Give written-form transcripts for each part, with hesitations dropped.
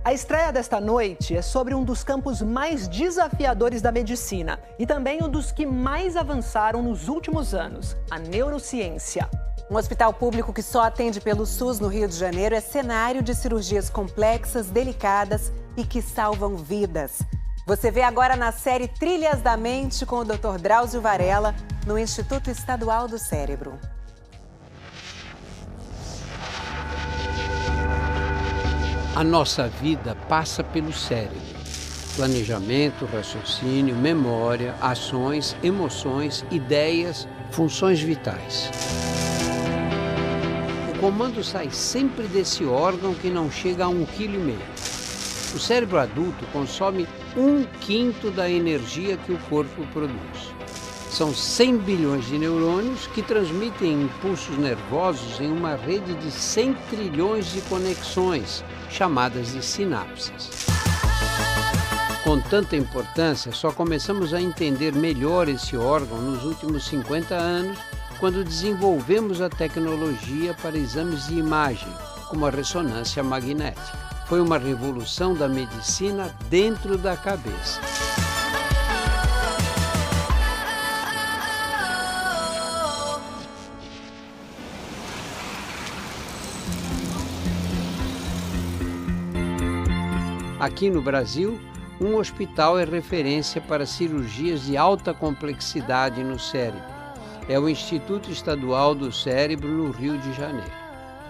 A estreia desta noite é sobre um dos campos mais desafiadores da medicina e também um dos que mais avançaram nos últimos anos, a neurociência. Um hospital público que só atende pelo SUS no Rio de Janeiro é cenário de cirurgias complexas, delicadas e que salvam vidas. Você vê agora na série Trilhas da Mente com o Dr. Drauzio Varella, no Instituto Estadual do Cérebro. A nossa vida passa pelo cérebro. Planejamento, raciocínio, memória, ações, emoções, ideias, funções vitais. O comando sai sempre desse órgão que não chega a 1,5 kg. O cérebro adulto consome 1/5 da energia que o corpo produz. São 100 bilhões de neurônios que transmitem impulsos nervosos em uma rede de 100 trilhões de conexões, chamadas de sinapses. Com tanta importância, só começamos a entender melhor esse órgão nos últimos 50 anos, quando desenvolvemos a tecnologia para exames de imagem, como a ressonância magnética. Foi uma revolução da medicina dentro da cabeça. Aqui no Brasil, um hospital é referência para cirurgias de alta complexidade no cérebro. É o Instituto Estadual do Cérebro, no Rio de Janeiro.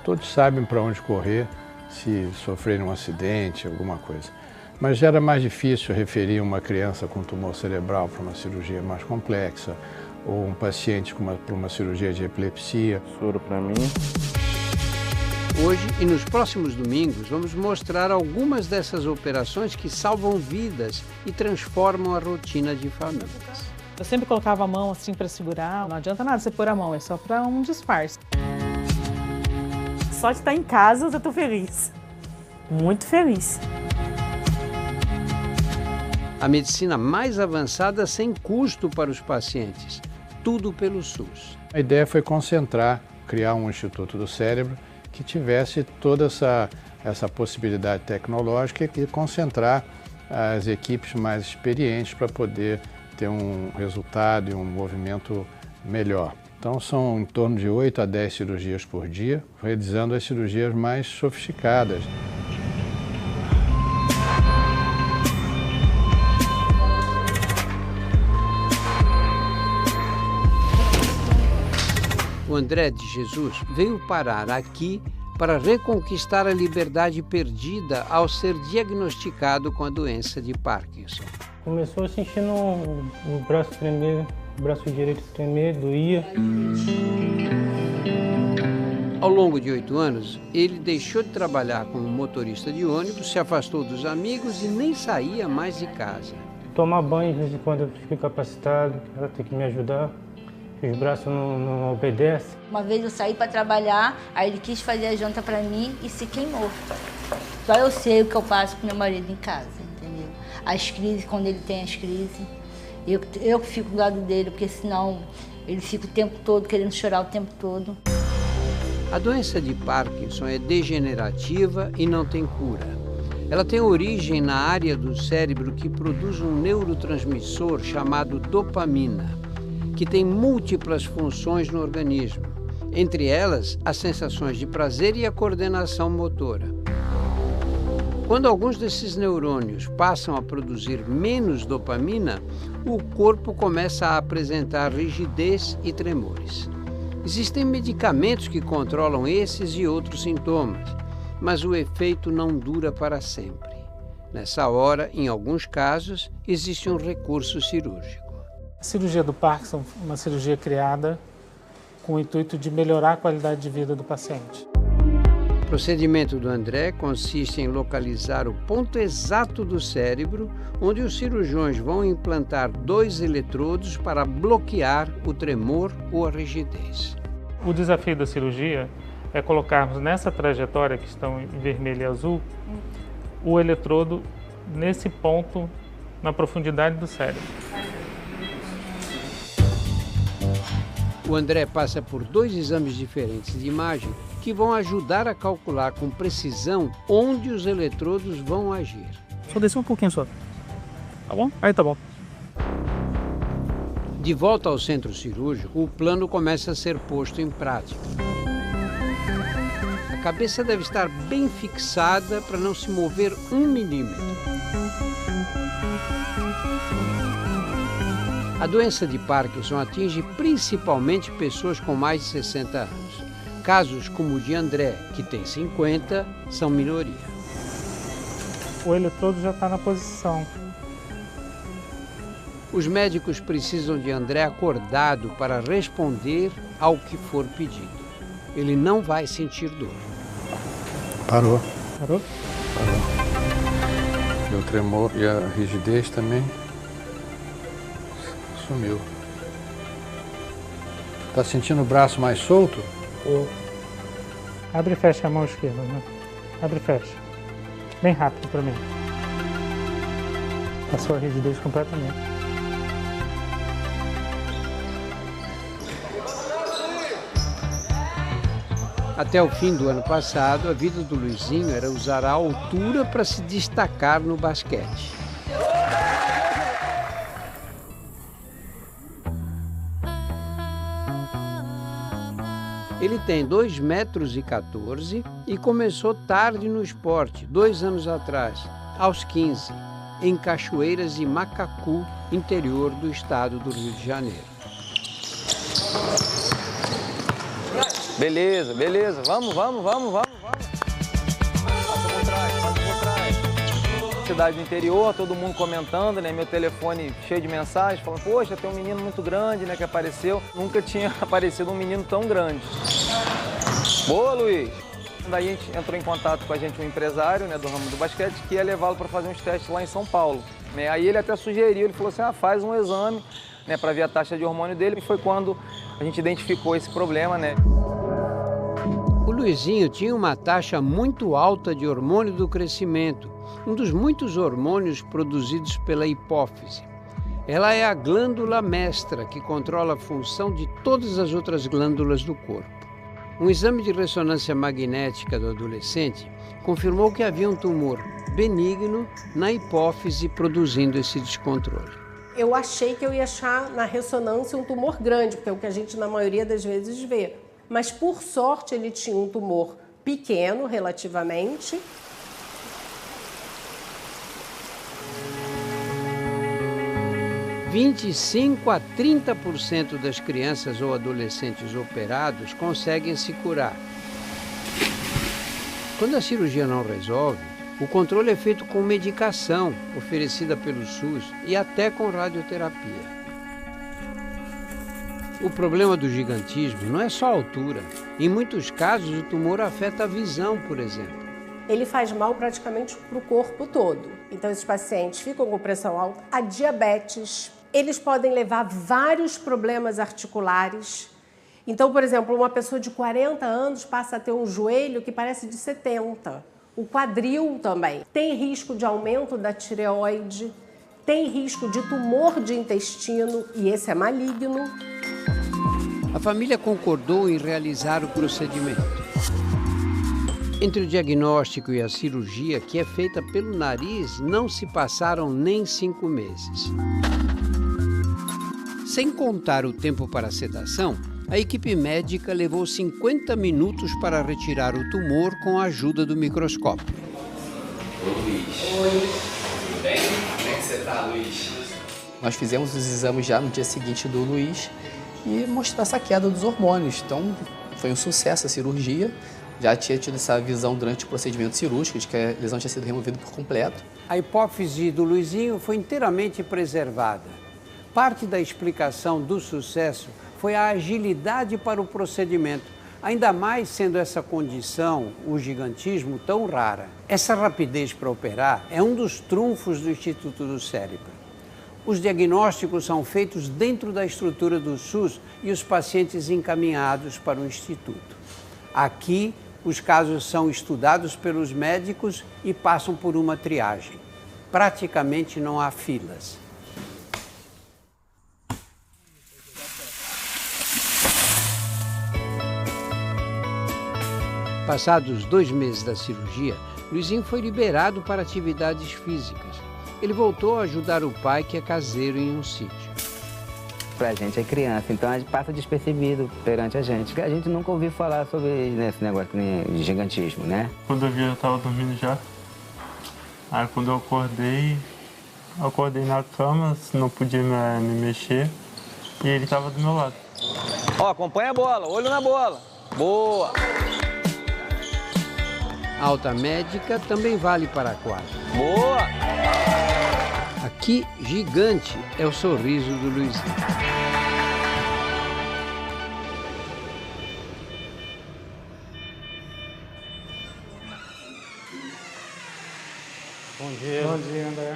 Todos sabem para onde correr se sofrerem um acidente, alguma coisa. Mas já era mais difícil referir uma criança com tumor cerebral para uma cirurgia mais complexa, ou um paciente para uma cirurgia de epilepsia. Soro para mim. Hoje e nos próximos domingos vamos mostrar algumas dessas operações que salvam vidas e transformam a rotina de famílias. Eu sempre colocava a mão assim para segurar, não adianta nada você pôr a mão, é só para um disfarce. Só de estar em casa eu já estou feliz, muito feliz. A medicina mais avançada sem custo para os pacientes, tudo pelo SUS. A ideia foi concentrar, criar um Instituto do Cérebro que tivesse toda essa possibilidade tecnológica e concentrar as equipes mais experientes para poder ter um resultado e um movimento melhor. Então são em torno de 8 a 10 cirurgias por dia, realizando as cirurgias mais sofisticadas. O André de Jesus veio parar aqui para reconquistar a liberdade perdida ao ser diagnosticado com a doença de Parkinson. Começou sentindo o braço tremer, o braço direito tremer, doía. Ao longo de 8 anos, ele deixou de trabalhar como motorista de ônibus, se afastou dos amigos e nem saía mais de casa. Tomar banho, de vez em quando eu fico incapacitado, ela tem que me ajudar. Os braços não obedecem. Uma vez eu saí para trabalhar, aí ele quis fazer a janta para mim e se queimou. Só eu sei o que eu passo com meu marido em casa, entendeu? As crises, quando ele tem as crises, eu fico do lado dele, porque senão ele fica o tempo todo querendo chorar o tempo todo. A doença de Parkinson é degenerativa e não tem cura. Ela tem origem na área do cérebro que produz um neurotransmissor chamado dopamina, que tem múltiplas funções no organismo, entre elas as sensações de prazer e a coordenação motora. Quando alguns desses neurônios passam a produzir menos dopamina, o corpo começa a apresentar rigidez e tremores. Existem medicamentos que controlam esses e outros sintomas, mas o efeito não dura para sempre. Nessa hora, em alguns casos, existe um recurso cirúrgico. A cirurgia do Parkinson é uma cirurgia criada com o intuito de melhorar a qualidade de vida do paciente. O procedimento do André consiste em localizar o ponto exato do cérebro, onde os cirurgiões vão implantar 2 eletrodos para bloquear o tremor ou a rigidez. O desafio da cirurgia é colocarmos nessa trajetória que estão em vermelho e azul, o eletrodo nesse ponto, na profundidade do cérebro. O André passa por 2 exames diferentes de imagem que vão ajudar a calcular com precisão onde os eletrodos vão agir. Só descer um pouquinho só. Tá bom? Aí tá bom. De volta ao centro cirúrgico, o plano começa a ser posto em prática. A cabeça deve estar bem fixada para não se mover 1 milímetro. A doença de Parkinson atinge principalmente pessoas com mais de 60 anos. Casos como o de André, que tem 50, são minoria. O eletrodo já está na posição. Os médicos precisam de André acordado para responder ao que for pedido. Ele não vai sentir dor. Parou. Parou? Parou. E o tremor e a rigidez também sumiu. Tá sentindo o braço mais solto? Abre e fecha a mão esquerda, né? Abre e fecha. Bem rápido para mim. Passou a rigidez completamente. Até o fim do ano passado, a vida do Luizinho era usar a altura para se destacar no basquete. Ele tem 2,14 metros e começou tarde no esporte, 2 anos atrás, aos 15, em Cachoeiras de Macacu, interior do estado do Rio de Janeiro. Beleza, beleza. Vamos. Passa por trás. Cidade do interior, todo mundo comentando, né? Meu telefone cheio de mensagens, falando, poxa, tem um menino muito grande, né, que apareceu. Nunca tinha aparecido um menino tão grande. Boa, Luiz! Daí a gente entrou em contato com a gente, um empresário, né, do ramo do basquete, que ia levá-lo para fazer uns testes lá em São Paulo. Né? Aí ele até sugeriu, ele falou assim, faz um exame, né, para ver a taxa de hormônio dele. E foi quando a gente identificou esse problema, né? O Luizinho tinha uma taxa muito alta de hormônio do crescimento, um dos muitos hormônios produzidos pela hipófise. Ela é a glândula mestra que controla a função de todas as outras glândulas do corpo. Um exame de ressonância magnética do adolescente confirmou que havia um tumor benigno na hipófise produzindo esse descontrole. Eu achei que eu ia achar na ressonância um tumor grande, porque é o que a gente na maioria das vezes vê. Mas, por sorte, ele tinha um tumor pequeno, relativamente. De 25% a 30% das crianças ou adolescentes operados conseguem se curar. Quando a cirurgia não resolve, o controle é feito com medicação oferecida pelo SUS e até com radioterapia. O problema do gigantismo não é só a altura. Em muitos casos, o tumor afeta a visão, por exemplo. Ele faz mal praticamente para o corpo todo. Então, esses pacientes ficam com pressão alta, a diabetes. Eles podem levar vários problemas articulares. Então, por exemplo, uma pessoa de 40 anos passa a ter um joelho que parece de 70. O quadril também. Tem risco de aumento da tireoide, tem risco de tumor de intestino, e esse é maligno. A família concordou em realizar o procedimento. Entre o diagnóstico e a cirurgia, que é feita pelo nariz, não se passaram nem 5 meses. Sem contar o tempo para a sedação, a equipe médica levou 50 minutos para retirar o tumor com a ajuda do microscópio. Luiz. Oi. Tudo bem? Como é que você está, Luiz? Nós fizemos os exames já no dia seguinte do Luiz e mostrou essa queda dos hormônios. Então, foi um sucesso a cirurgia. Já tinha tido essa visão durante o procedimento cirúrgico, de que a lesão tinha sido removida por completo. A hipófise do Luizinho foi inteiramente preservada. Parte da explicação do sucesso foi a agilidade para o procedimento, ainda mais sendo essa condição, o gigantismo, tão rara. Essa rapidez para operar é um dos trunfos do Instituto do Cérebro. Os diagnósticos são feitos dentro da estrutura do SUS e os pacientes encaminhados para o Instituto. Aqui, os casos são estudados pelos médicos e passam por uma triagem. Praticamente não há filas. Passados 2 meses da cirurgia, Luizinho foi liberado para atividades físicas. Ele voltou a ajudar o pai, que é caseiro em um sítio. Pra gente é criança, então a gente passa despercebido perante a gente. Porque a gente nunca ouviu falar sobre esse negócio de gigantismo, né? Quando eu vi, eu tava dormindo já. Aí quando eu acordei na cama, não podia me mexer. E ele tava do meu lado. Ó, acompanha a bola, olho na bola. Boa! A alta médica também vale para a quadra. Boa! Aqui, gigante é o sorriso do Luizinho. Bom dia. Bom dia, André.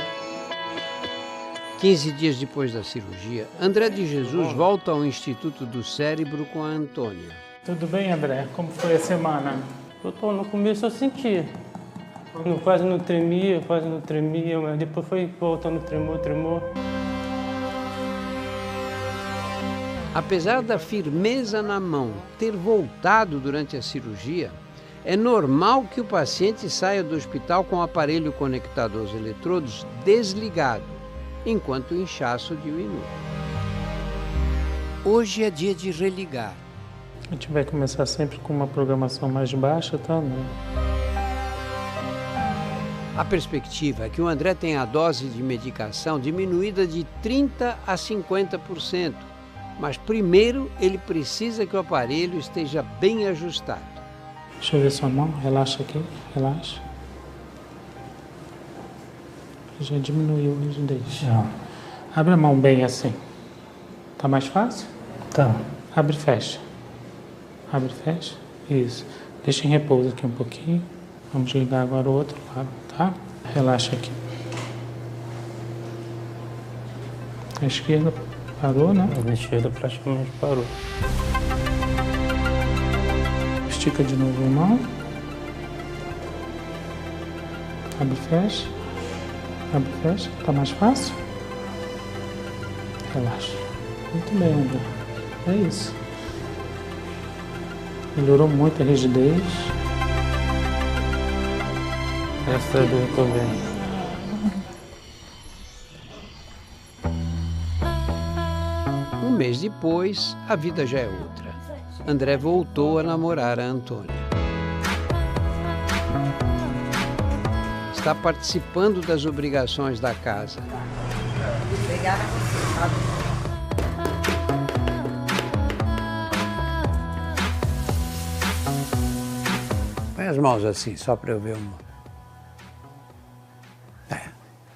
15 dias depois da cirurgia, André de Jesus volta ao Instituto do Cérebro com a Antônia. Tudo bem, André? Como foi a semana? No começo eu senti. Quase não tremia, mas depois foi voltando tremor. Apesar da firmeza na mão ter voltado durante a cirurgia, é normal que o paciente saia do hospital com o aparelho conectado aos eletrodos desligado, enquanto o inchaço diminui. Hoje é dia de religar. A gente vai começar sempre com uma programação mais baixa, tá? A perspectiva é que o André tenha a dose de medicação diminuída de 30% a 50%, mas primeiro ele precisa que o aparelho esteja bem ajustado. Deixa eu ver sua mão, relaxa aqui, relaxa. Já diminuiu a rigidez. Já. Abre a mão bem assim. Tá mais fácil? Tá. Abre e fecha. Abre e fecha. Isso. Deixa em repouso aqui um pouquinho. Vamos ligar agora o outro lado, tá? Relaxa aqui. A esquerda parou, né? A esquerda praticamente parou. Estica de novo a mão. Abre e fecha. Abre e fecha. Tá mais fácil? Relaxa. Muito bem, André. É isso. Melhorou muito a rigidez. Essa do tô bem. Um mês depois, a vida já é outra. André voltou a namorar a Antônia. Está participando das obrigações da casa. Obrigada a você. Põe as mãos assim, só para eu ver uma.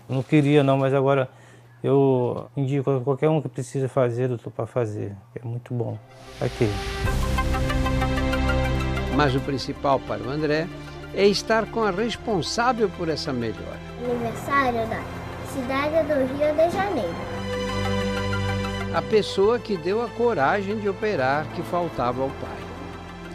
Não queria não, mas agora eu indico a qualquer um que precisa fazer, eu tô para fazer. É muito bom. Aqui. Mas o principal para o André é estar com a responsável por essa melhora. Aniversário da cidade do Rio de Janeiro. A pessoa que deu a coragem de operar que faltava ao pai.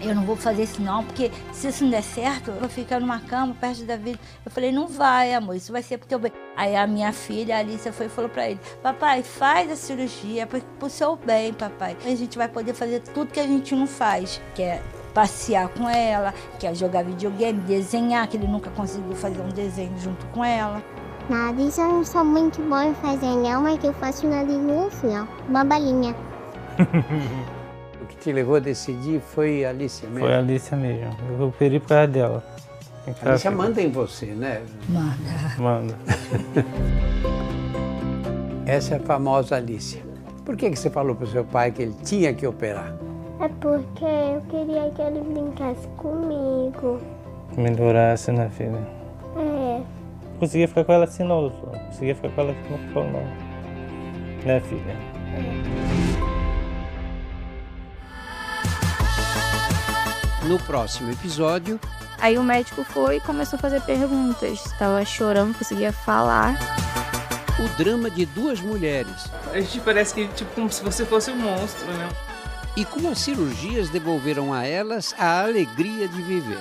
Eu não vou fazer isso não, porque se isso não der certo, eu vou ficar numa cama perto da vida. Eu falei, não vai, amor, isso vai ser porque eu... Aí a minha filha, a Alicia, foi e falou pra ele, papai, faz a cirurgia pro seu bem, papai. A gente vai poder fazer tudo que a gente não faz, que é passear com ela, que é jogar videogame, desenhar, que ele nunca conseguiu fazer um desenho junto com ela. Nada, isso eu não sou muito boa em fazer não, mas que eu faço narizinho assim, ó, uma balinha. O que te levou a decidir foi a Alicia mesmo? Foi a Alicia mesmo. Eu operei por causa dela. A Alicia manda em você, né? Manda. Essa é a famosa Alicia. Por que você falou para o seu pai que ele tinha que operar? É porque eu queria que ele brincasse comigo. Melhorasse, né, filha? É. Não conseguia ficar com ela assim não, doutor. Não conseguia ficar com ela assim não. Né, filha? No próximo episódio... Aí o médico foi e começou a fazer perguntas. Estava chorando, não conseguia falar. O drama de duas mulheres. A gente parece que tipo como se você fosse um monstro, né? E como as cirurgias devolveram a elas a alegria de viver.